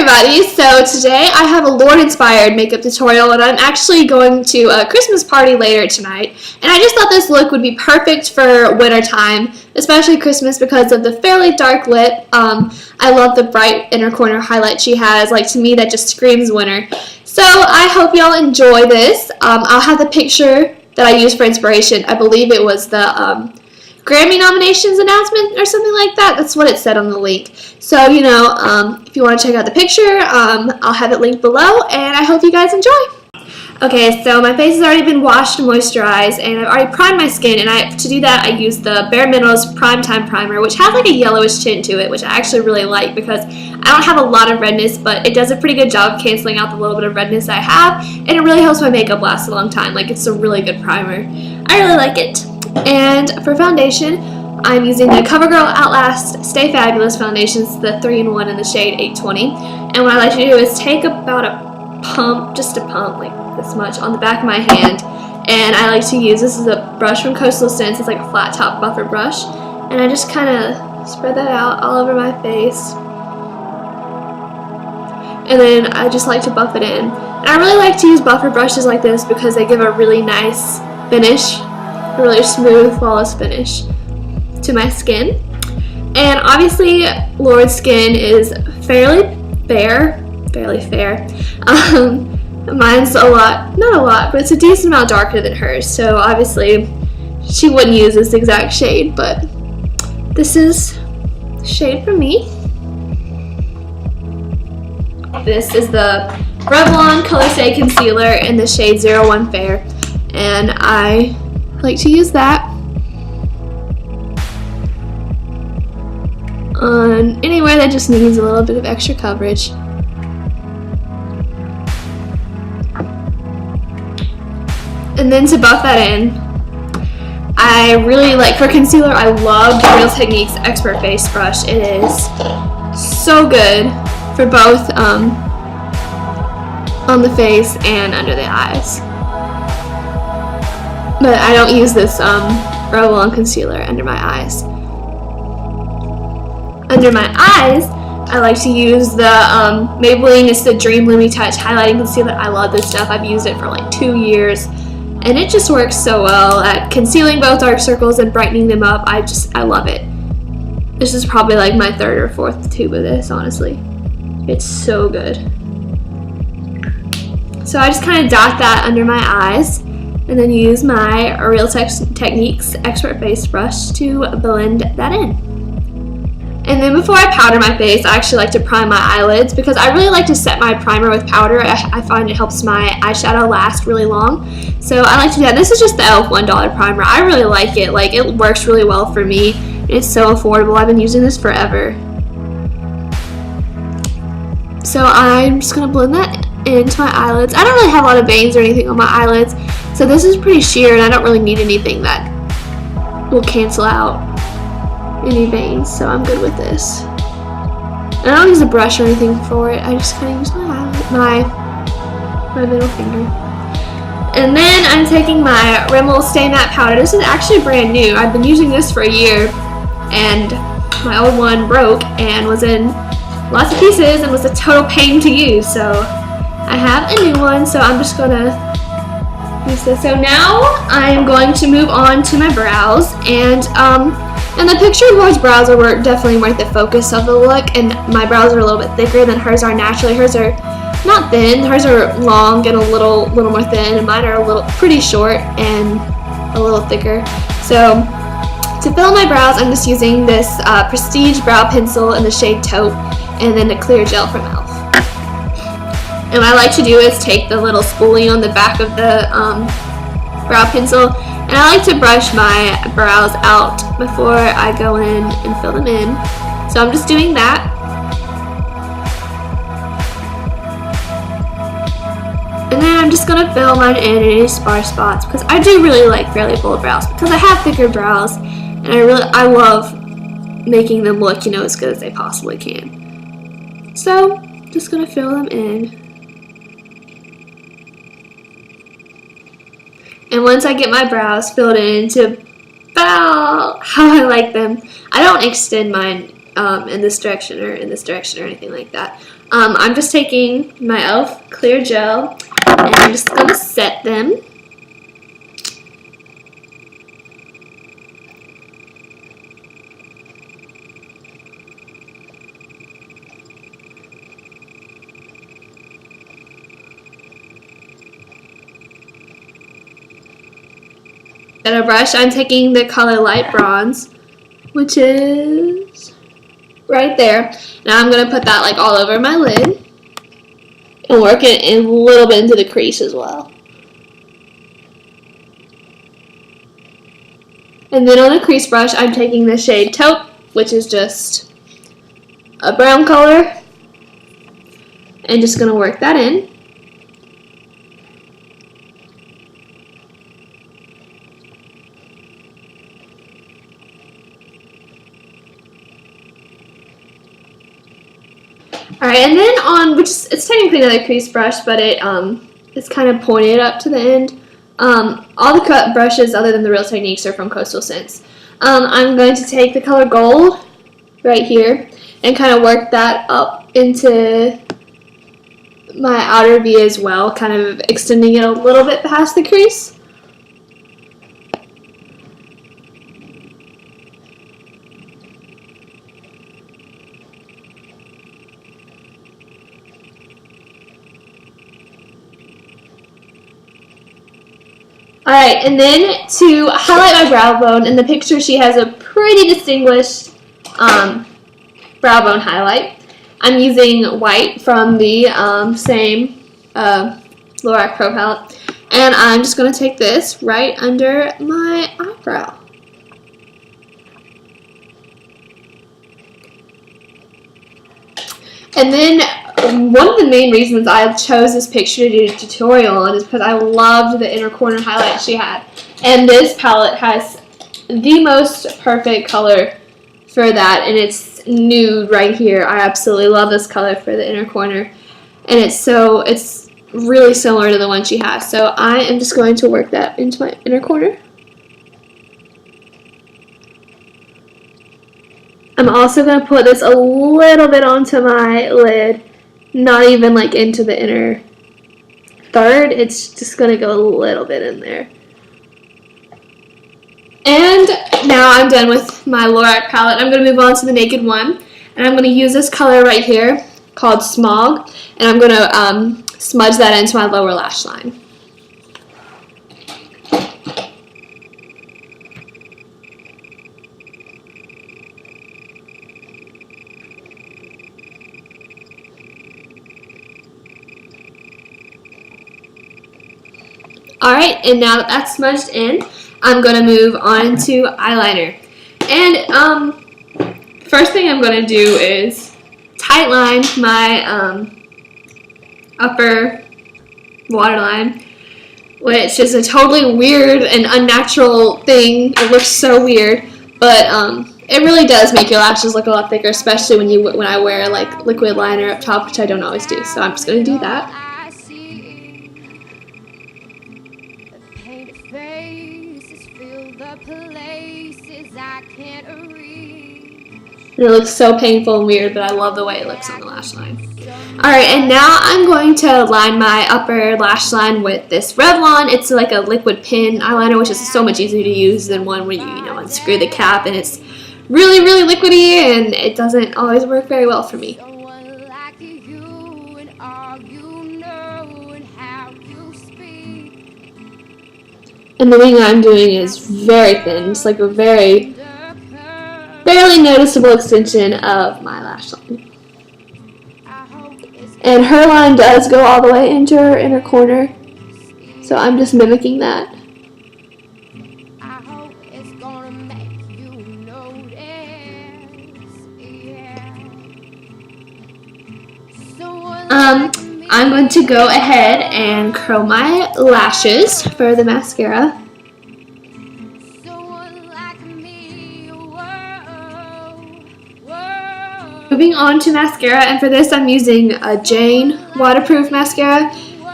everybody, so today I have a Lorde inspired makeup tutorial and I'm actually going to a Christmas party later tonight, and I just thought this look would be perfect for winter time, especially Christmas, because of the fairly dark lip. I love the bright inner corner highlight she has. Like, to me that just screams winter. So I hope y'all enjoy this. I'll have the picture that I used for inspiration. I believe it was the Grammy nominations announcement or something like that. That's what it said on the link. So, if you want to check out the picture, I'll have it linked below, and I hope you guys enjoy. Okay, so my face has already been washed and moisturized, and I've already primed my skin, and to do that I use the Bare Minerals Prime Time Primer, which has like a yellowish tint to it, which I actually really like because I don't have a lot of redness, but it does a pretty good job canceling out the little bit of redness I have, and it really helps my makeup last a long time. Like, it's a really good primer. I really like it. And for foundation, I'm using the CoverGirl Outlast Stay Fabulous foundations, the 3-in-1 in the shade 820. And what I like to do is take about a pump, just a pump, like this much, on the back of my hand. And I like to use, this is a brush from Coastal Scents, it's like a flat top buffer brush. And I just kind of spread that out all over my face. And then I just like to buff it in. And I really like to use buffer brushes like this because they give a really nice finish, a really smooth, flawless finish to my skin. And obviously Lorde's skin is fairly fair. Mine's a lot, not a lot, but it's a decent amount darker than hers, so obviously she wouldn't use this exact shade, but this is the shade for me. This is the Revlon Color Stay Concealer in the shade 01 Fair, and I like to use that on anywhere that just needs a little bit of extra coverage. And then to buff that in, I really like, for concealer, I love the Real Techniques Expert Face Brush. It is so good for both on the face and under the eyes. But I don't use this Revlon concealer under my eyes. Under my eyes, I like to use the Maybelline, it's the Dream Lumi Touch Highlighting Concealer. I love this stuff. I've used it for like 2 years, and it just works so well at concealing both dark circles and brightening them up. I love it. This is probably like my 3rd or 4th tube of this, honestly. It's so good. So I just kind of dot that under my eyes, and then use my Real Techniques Expert Face Brush to blend that in. And then before I powder my face, I actually like to prime my eyelids because I really like to set my primer with powder. I find it helps my eyeshadow last really long. So I like to do that. This is just the e.l.f. $1 primer. I really like it. Like, it works really well for me. It's so affordable. I've been using this forever. So I'm just going to blend that into my eyelids. I don't really have a lot of veins or anything on my eyelids, so this is pretty sheer, and I don't really need anything that will cancel out any veins, so I'm good with this. And I don't use a brush or anything for it. I just kind of use my middle finger. And then I'm taking my Rimmel Stay Matte Powder. This is actually brand new. I've been using this for a year, and my old one broke and was in lots of pieces and was a total pain to use. So I have a new one, so I'm just gonna use this. So now I'm going to move on to my brows, and the picture of Lorde's brows are definitely worth the focus of the look, and my brows are a little bit thicker than hers are naturally. Hers are not thin, hers are long and a little more thin, and mine are pretty short and a little thicker. So to fill my brows, I'm just using this Prestige Brow Pencil in the shade Taupe, and then a clear gel from e.l.f. And what I like to do is take the little spoolie on the back of the brow pencil, and I like to brush my brows out before I go in and fill them in. So I'm just doing that. And then I'm just going to fill mine in any sparse spots, because I do really like fairly bold brows because I have thicker brows, and I love making them look, as good as they possibly can. So just going to fill them in. And once I get my brows filled in to about how I like them, I don't extend mine in this direction or in this direction or anything like that. I'm just taking my e.l.f. clear gel and I'm just going to set them. Got a brush. I'm taking the color light bronze, which is right there. Now I'm going to put that like all over my lid and work it in a little bit into the crease as well. And then on a crease brush, I'm taking the shade Taupe, which is just a brown color, and just going to work that in. Alright, and then on, it's technically another crease brush, but it's kind of pointed up to the end. All the cut brushes other than the Real Techniques are from Coastal Scents. I'm going to take the color Gold right here and kind of work that up into my outer V as well, kind of extending it a little bit past the crease. Alright, and then to highlight my brow bone, in the picture she has a pretty distinguished brow bone highlight. I'm using white from the same Lorac Pro palette, and I'm just going to take this right under my eyebrow. And then one of the main reasons I chose this picture to do a tutorial on is because I loved the inner corner highlight she had. And this palette has the most perfect color for that, and it's nude right here. I absolutely love this color for the inner corner, and it's really similar to the one she has. So I am just going to work that into my inner corner. I'm also going to put this a little bit onto my lid, not even like into the inner third. It's just going to go a little bit in there. And now I'm done with my Lorac palette. I'm going to move on to the Naked One, and I'm going to use this color right here called Smog, and I'm going to smudge that into my lower lash line. Alright, and now that that's smudged in, I'm going to move on to eyeliner. And first thing I'm going to do is tightline my upper waterline, which is a totally weird and unnatural thing. It looks so weird, but it really does make your lashes look a lot thicker, especially when I wear like liquid liner up top, which I don't always do. So I'm just going to do that. And it looks so painful and weird, but I love the way it looks on the lash line. Alright, and now I'm going to line my upper lash line with this Revlon. It's like a liquid pin eyeliner, which is so much easier to use than one where you unscrew the cap, and it's really, really liquidy, and it doesn't always work very well for me. And the wing I'm doing is very thin, it's like a barely noticeable extension of my lash line. And her line does go all the way into her inner corner, so I'm just mimicking that. I'm going to go ahead and curl my lashes for the mascara. Moving on to mascara, and for this I'm using a Jane waterproof mascara,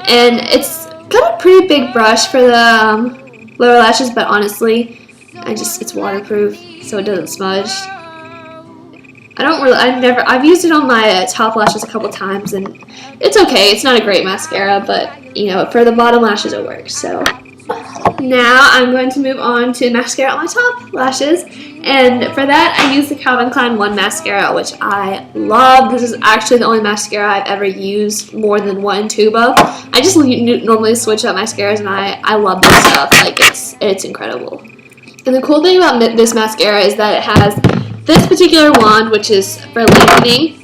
and it's got a pretty big brush for the lower lashes, but honestly, it's waterproof, so it doesn't smudge. I've used it on my top lashes a couple times, and it's okay. It's not a great mascara, but, you know, for the bottom lashes it works. So now I'm going to move on to mascara on my top lashes, and for that I use the Calvin Klein One mascara, which I love. This is actually the only mascara I've ever used more than one tube of. I just normally switch up mascaras, and I love this stuff. Like, it's incredible. And the cool thing about this mascara is that it has this particular wand, which is for lengthening.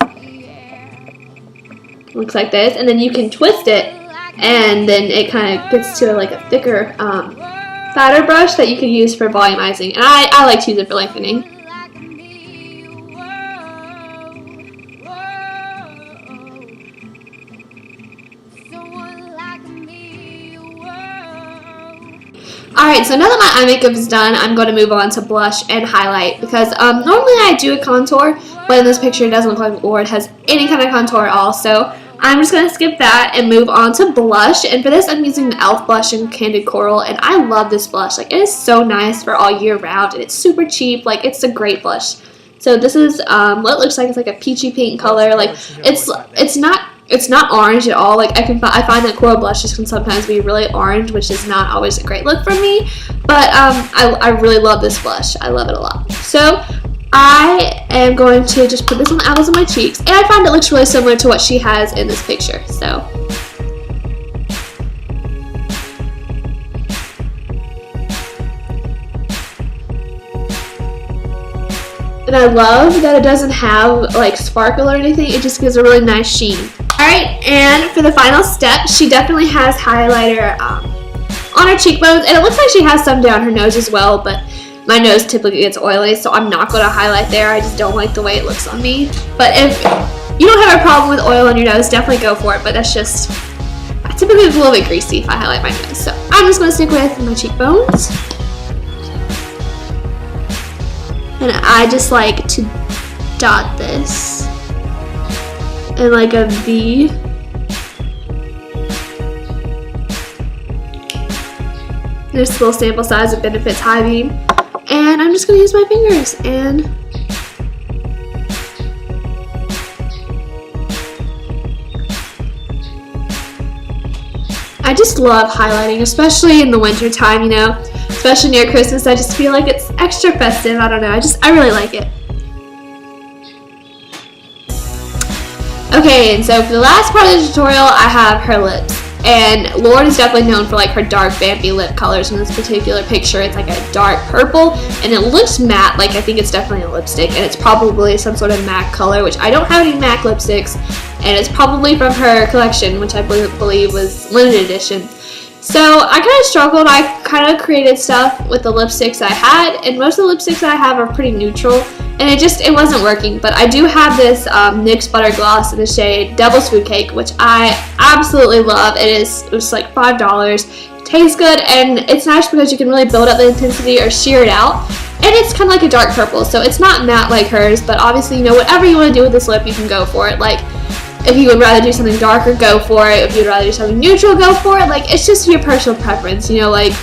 Looks like this, and then you can twist it, and then it kind of gets to like a thicker, fatter brush that you can use for volumizing. And I like to use it for lengthening. Alright, so now that my eye makeup is done, I'm going to move on to blush and highlight, because normally I do a contour, but in this picture it doesn't look like Lorde has any kind of contour at all, so I'm just going to skip that and move on to blush. And for this I'm using the e.l.f. blush in Candid Coral, and I love this blush. Like, it is so nice for all year round, and it's super cheap. Like, it's a great blush. So this is what it looks like. It's like a peachy pink color. Like, it's not orange at all. Like, I find that coral blushes can sometimes be really orange, which is not always a great look for me. But I really love this blush. I love it a lot. So I am going to just put this on the apples of my cheeks, and I find it looks really similar to what she has in this picture. So and I love that it doesn't have like sparkle or anything. It just gives a really nice sheen. Alright, and for the final step, she definitely has highlighter on her cheekbones, and it looks like she has some down her nose as well, but my nose typically gets oily, so I'm not going to highlight there. I just don't like the way it looks on me. But if you don't have a problem with oil on your nose, definitely go for it, but that's just, typically it's a little bit greasy if I highlight my nose. So I'm just going to stick with my cheekbones. And I just like to dot this in like a V. There's a little sample size of Benefit's High Beam. And I'm just going to use my fingers, and I just love highlighting, especially in the winter time, you know, especially near Christmas. I just feel like it's extra festive. I don't know, I really like it. Okay, and so for the last part of the tutorial, I have her lips. And Lorde is definitely known for like her dark vampy lip colors. In this particular picture, it's like a dark purple, and it looks matte. Like, I think it's definitely a lipstick, and it's probably some sort of MAC color, which I don't have any MAC lipsticks, and it's probably from her collection, which I believe was limited edition. So I kind of struggled. I kind of created stuff with the lipsticks I had, and most of the lipsticks I have are pretty neutral, and it wasn't working. But I do have this NYX Butter Gloss in the shade Devil's Food Cake, which I absolutely love. It was like $5. It tastes good, and it's nice because you can really build up the intensity or sheer it out. And it's kind of like a dark purple, so it's not matte like hers, but obviously, you know, whatever you want to do with this lip, you can go for it. Like, if you would rather do something darker, go for it. If you'd rather do something neutral, go for it. Like, it's just your personal preference, you know. Like,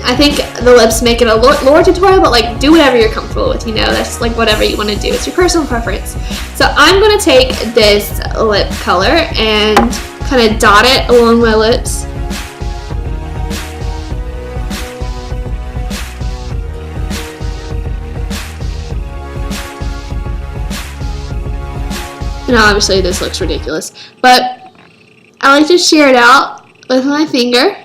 I think the lips make it a Lorde tutorial, but like, do whatever you're comfortable with, you know. That's like whatever you want to do. It's your personal preference. So I'm going to take this lip color and kind of dot it along my lips. And obviously this looks ridiculous, but I like to sheer it out with my finger.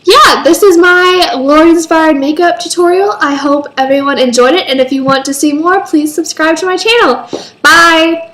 Yeah, this is my Lorde inspired makeup tutorial. I hope everyone enjoyed it, and if you want to see more, please subscribe to my channel. Bye!